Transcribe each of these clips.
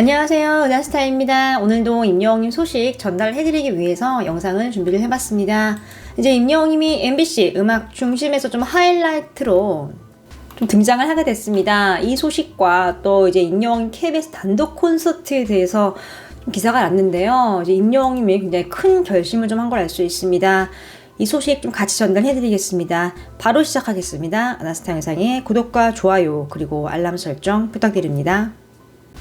안녕하세요, 은하스타입니다. 오늘도 임영웅님 소식 전달해드리기 위해서 영상을 준비를 해봤습니다. 이제 임영웅님이 MBC 음악 중심에서 좀 하이라이트로 좀 등장을 하게 됐습니다. 이 소식과 또 이제 임영웅 KBS 단독 콘서트에 대해서 좀 기사가 났는데요. 이제 임영웅님이 굉장히 큰 결심을 좀 한 걸 알 수 있습니다. 이 소식 좀 같이 전달해드리겠습니다. 바로 시작하겠습니다. 은하스타 영상의 구독과 좋아요 그리고 알람 설정 부탁드립니다.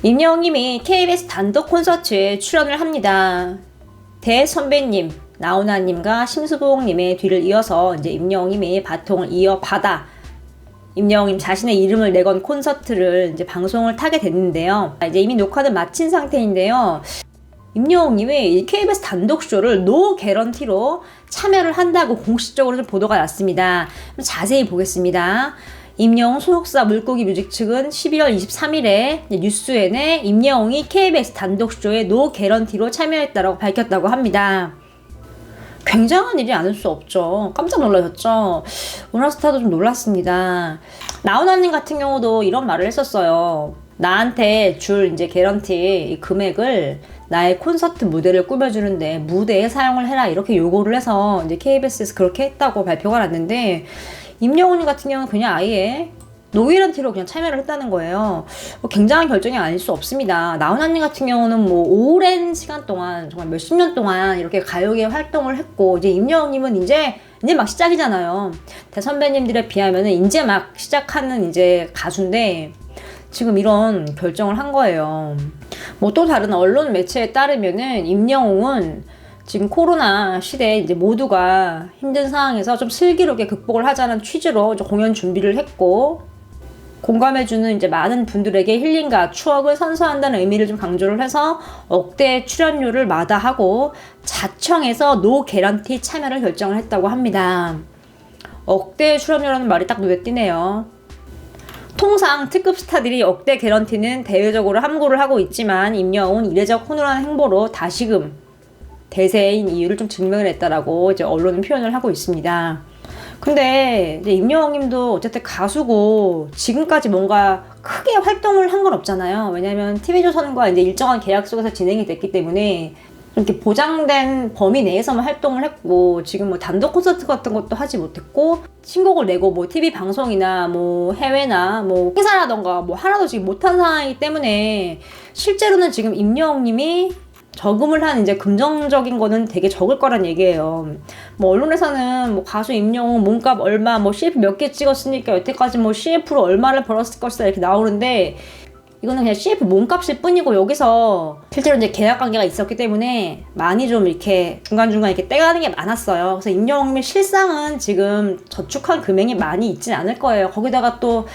임영웅님이 KBS 단독 콘서트에 출연을 합니다. 대선배님 나훈아님과 심수봉님의 뒤를 이어서 이제 임영웅님이 바통을 이어받아 임영웅님 자신의 이름을 내건 콘서트를 이제 방송을 타게 됐는데요. 이제 이미 녹화는 마친 상태인데요. 임영웅님이 KBS 단독 쇼를 노 개런티로 참여를 한다고 공식적으로 좀 보도가 났습니다. 자세히 보겠습니다. 임영웅 소속사 물고기 뮤직 측은 11월 23일에 뉴스엔에 임영웅이 KBS 단독쇼에 노 개런티로 참여했다고 밝혔다고 합니다. 굉장한 일이 아닐 수 없죠. 깜짝 놀라셨죠? 은하스타도 좀 놀랐습니다. 나훈아님 같은 경우도 이런 말을 했었어요. 나한테 줄 이제 개런티 금액을 나의 콘서트 무대를 꾸며주는데 무대에 사용을 해라 이렇게 요구를 해서 이제 KBS에서 그렇게 했다고 발표가 났는데 임영웅 같은 경우는 그냥 아예 노개런티로 그냥 참여를 했다는 거예요. 굉장한 결정이 아닐 수 없습니다. 나훈아님 같은 경우는 뭐 오랜 시간 동안 정말 몇십 년 동안 이렇게 가요계 활동을 했고 이제 임영웅님은 이제 막 시작이잖아요. 대선배님들에 비하면은 이제 막 시작하는 이제 가수인데 지금 이런 결정을 한 거예요. 뭐 또 다른 언론 매체에 따르면은 임영웅은 지금 코로나 시대에 이제 모두가 힘든 상황에서 좀 슬기롭게 극복을 하자는 취지로 이제 공연 준비를 했고 공감해주는 이제 많은 분들에게 힐링과 추억을 선사한다는 의미를 좀 강조를 해서 억대 출연료를 마다하고 자청해서 노 개런티 참여를 결정을 했다고 합니다. 억대 출연료라는 말이 딱 눈에 띄네요. 통상 특급 스타들이 억대 개런티는 대외적으로 함구를 하고 있지만 임영웅은 이례적 훈훈한 행보로 다시금 대세인 이유를 좀 증명을 했다라고 이제 언론은 표현을 하고 있습니다. 근데 이제 임영웅님도 어쨌든 가수고 지금까지 뭔가 크게 활동을 한 건 없잖아요. 왜냐면 TV조선과 이제 일정한 계약 속에서 진행이 됐기 때문에 이렇게 보장된 범위 내에서만 활동을 했고 지금 뭐 단독 콘서트 같은 것도 하지 못했고 신곡을 내고 뭐 TV 방송이나 뭐 해외나 뭐 행사라던가 뭐 하나도 지금 못한 상황이기 때문에 실제로는 지금 임영웅님이 저금을 한 이제 금전적인 거는 되게 적을 거란 얘기예요. 뭐 언론에서는 뭐 가수 임영웅 몸값 얼마, 뭐 CF 몇 개 찍었으니까 여태까지 뭐 CF로 얼마를 벌었을 것이다 이렇게 나오는데 이거는 그냥 CF 몸값일 뿐이고 여기서 실제로 이제 계약 관계가 있었기 때문에 많이 좀 이렇게 중간중간 이렇게 떼가는 게 많았어요. 그래서 임영웅의 실상은 지금 저축한 금액이 많이 있진 않을 거예요. 거기다가 또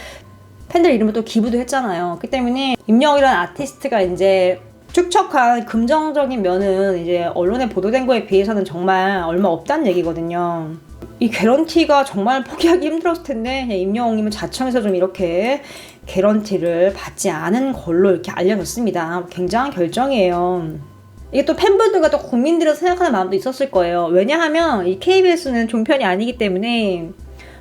팬들 이름을 또 기부도 했잖아요. 그렇기 때문에 임영웅이라는 아티스트가 이제 축적한 금전적인 면은 이제 언론에 보도된 거에 비해서는 정말 얼마 없다는 얘기거든요. 이 개런티가 정말 포기하기 힘들었을 텐데 임영웅님은 자청해서 좀 이렇게 개런티를 받지 않은 걸로 이렇게 알려졌습니다. 굉장한 결정이에요. 이게 또 팬분들과 또 국민들을 생각하는 마음도 있었을 거예요. 왜냐하면 이 KBS는 종편이 아니기 때문에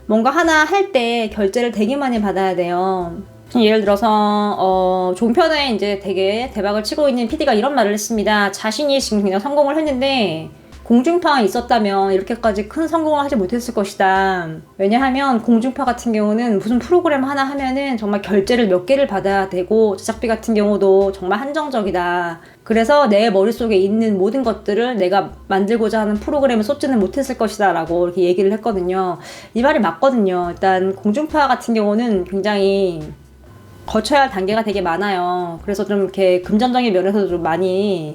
뭔가 하나 할 때 결제를 되게 많이 받아야 돼요. 예를 들어서 종편에 이제 되게 대박을 치고 있는 PD가 이런 말을 했습니다. 자신이 지금 그냥 성공을 했는데 공중파가 있었다면 이렇게까지 큰 성공을 하지 못했을 것이다. 왜냐하면 공중파 같은 경우는 무슨 프로그램 하나 하면은 정말 결제를 몇 개를 받아야 되고 제작비 같은 경우도 정말 한정적이다. 그래서 내 머릿속에 있는 모든 것들을 내가 만들고자 하는 프로그램을 쏟지는 못했을 것이다 라고 이렇게 얘기를 했거든요. 이 말이 맞거든요. 일단 공중파 같은 경우는 굉장히 거쳐야 할 단계가 되게 많아요. 그래서 좀 이렇게 금전적인 면에서도 좀 많이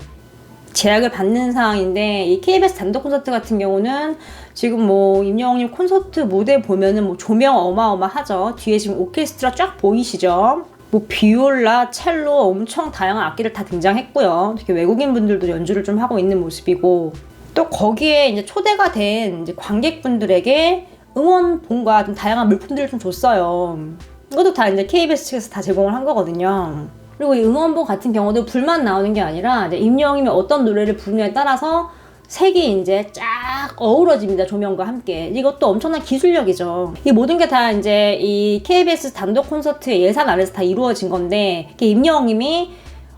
제약을 받는 상황인데 이 KBS 단독 콘서트 같은 경우는 지금 뭐 임영웅님 콘서트 무대 보면은 뭐 조명 어마어마하죠. 뒤에 지금 오케스트라 쫙 보이시죠? 뭐 비올라, 첼로 엄청 다양한 악기를 다 등장했고요. 특히 외국인 분들도 연주를 좀 하고 있는 모습이고 또 거기에 이제 초대가 된 이제 관객분들에게 응원봉과 좀 다양한 물품들을 좀 줬어요. 이것도 다 이제 KBS 측에서 다 제공을 한 거거든요. 그리고 이 응원봉 같은 경우도 불만 나오는 게 아니라 이제 임영웅이 어떤 노래를 부르냐에 따라서 색이 이제 쫙 어우러집니다. 조명과 함께. 이것도 엄청난 기술력이죠. 이 모든 게 다 이제 이 KBS 단독 콘서트의 예산 아래서 다 이루어진 건데 임영웅님이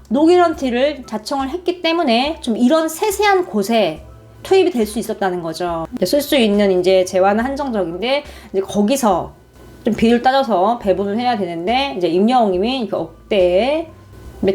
노개런티를 자청을 했기 때문에 좀 이런 세세한 곳에 투입이 될 수 있었다는 거죠. 쓸 수 있는 이제 재화는 한정적인데 이제 거기서 좀 비율 따져서 배분을 해야 되는데 이제 임영웅님이 그 억대에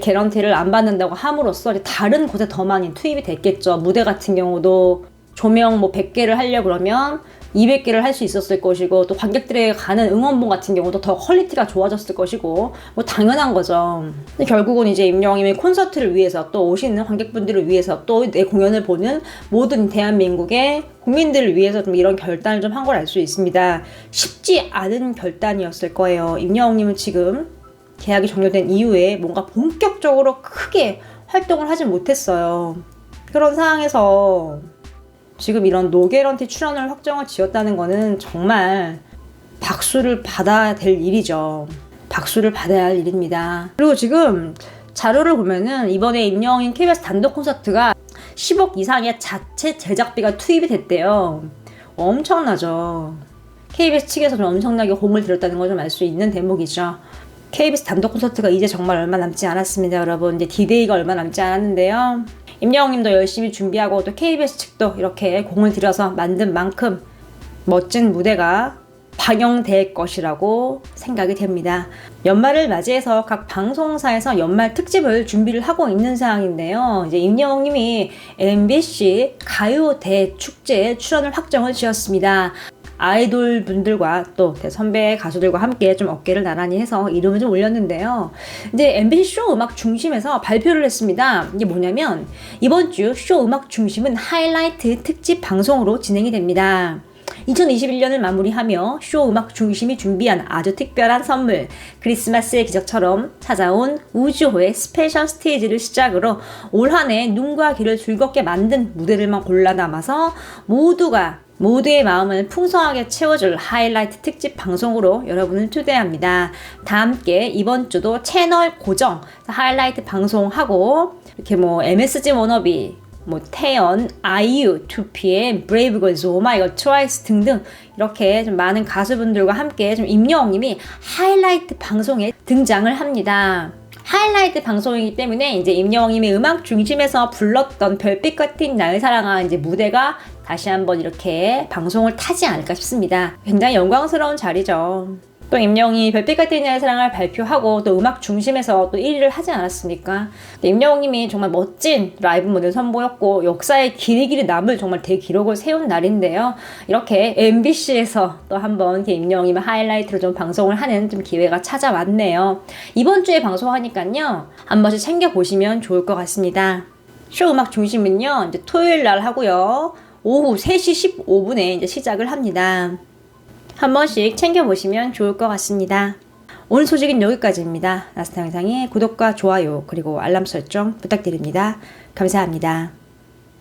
개런티를 안 받는다고 함으로써 이제 다른 곳에 더 많이 투입이 됐겠죠. 무대 같은 경우도 조명 뭐 100개를 하려고 그러면 200개를 할 수 있었을 것이고, 또 관객들에게 가는 응원봉 같은 경우도 더 퀄리티가 좋아졌을 것이고, 뭐 당연한 거죠. 근데 결국은 이제 임영웅님의 콘서트를 위해서, 또 오시는 관객분들을 위해서, 또 내 공연을 보는 모든 대한민국의 국민들을 위해서 좀 이런 결단을 좀 한 걸 알 수 있습니다. 쉽지 않은 결단이었을 거예요. 임영웅님은 지금 계약이 종료된 이후에 뭔가 본격적으로 크게 활동을 하진 못했어요. 그런 상황에서 지금 이런 노개런티 출연을 확정을 지었다는 거는 정말 박수를 받아야 될 일이죠. 박수를 받아야 할 일입니다. 그리고 지금 자료를 보면은 이번에 임영웅 KBS 단독 콘서트가 10억 이상의 자체 제작비가 투입이 됐대요. 엄청나죠. KBS 측에서 좀 엄청나게 공을 들였다는 걸 좀 알 수 있는 대목이죠. KBS 단독 콘서트가 이제 정말 얼마 남지 않았습니다, 여러분. 이제 D-Day가 얼마 남지 않았는데요. 임영웅님도 열심히 준비하고 또 KBS 측도 이렇게 공을 들여서 만든 만큼 멋진 무대가 방영될 것이라고 생각이 됩니다. 연말을 맞이해서 각 방송사에서 연말 특집을 준비를 하고 있는 상황인데요. 이제 임영웅님이 MBC 가요 대축제에 출연을 확정을 지었습니다. 아이돌 분들과 또 선배 가수들과 함께 좀 어깨를 나란히 해서 이름을 좀 올렸는데요. 이제 MBC 쇼 음악 중심에서 발표를 했습니다. 이게 뭐냐면 이번 주 쇼 음악 중심은 하이라이트 특집 방송으로 진행이 됩니다. 2021년을 마무리하며 쇼 음악 중심이 준비한 아주 특별한 선물, 크리스마스의 기적처럼 찾아온 우주호의 스페셜 스테이지를 시작으로 올 한 해 눈과 귀를 즐겁게 만든 무대들만 골라 담아서 모두의 마음을 풍성하게 채워줄 하이라이트 특집 방송으로 여러분을 초대합니다. 다 함께 이번 주도 채널 고정 하이라이트 방송하고 이렇게 뭐 MSG 워너비, 뭐 태연, 아이유, 2PM, 브레이브걸스, 오마이걸, 트와이스 등등 이렇게 좀 많은 가수분들과 함께 좀 임영웅님이 하이라이트 방송에 등장을 합니다. 하이라이트 방송이기 때문에 이제 임영웅님이 음악 중심에서 불렀던 별빛 같은 나의 사랑아 이제 무대가 다시 한번 이렇게 방송을 타지 않을까 싶습니다. 굉장히 영광스러운 자리죠. 또 임영웅이 별빛 같은 나의 사랑을 발표하고 또 음악 중심에서 또 1위를 하지 않았습니까? 임영웅님이 정말 멋진 라이브 무대를 선보였고 역사에 길이 남을 정말 대기록을 세운 날인데요. 이렇게 MBC에서 또 한번 임영웅님의 하이라이트로 좀 방송을 하는 좀 기회가 찾아왔네요. 이번 주에 방송하니까요. 한 번씩 챙겨보시면 좋을 것 같습니다. 쇼 음악 중심은요. 이제 토요일 날 하고요. 오후 3시 15분에 이제 시작을 합니다. 한 번씩 챙겨보시면 좋을 것 같습니다. 오늘 소식은 여기까지입니다. 나스타 영상의 구독과 좋아요 그리고 알람 설정 부탁드립니다. 감사합니다.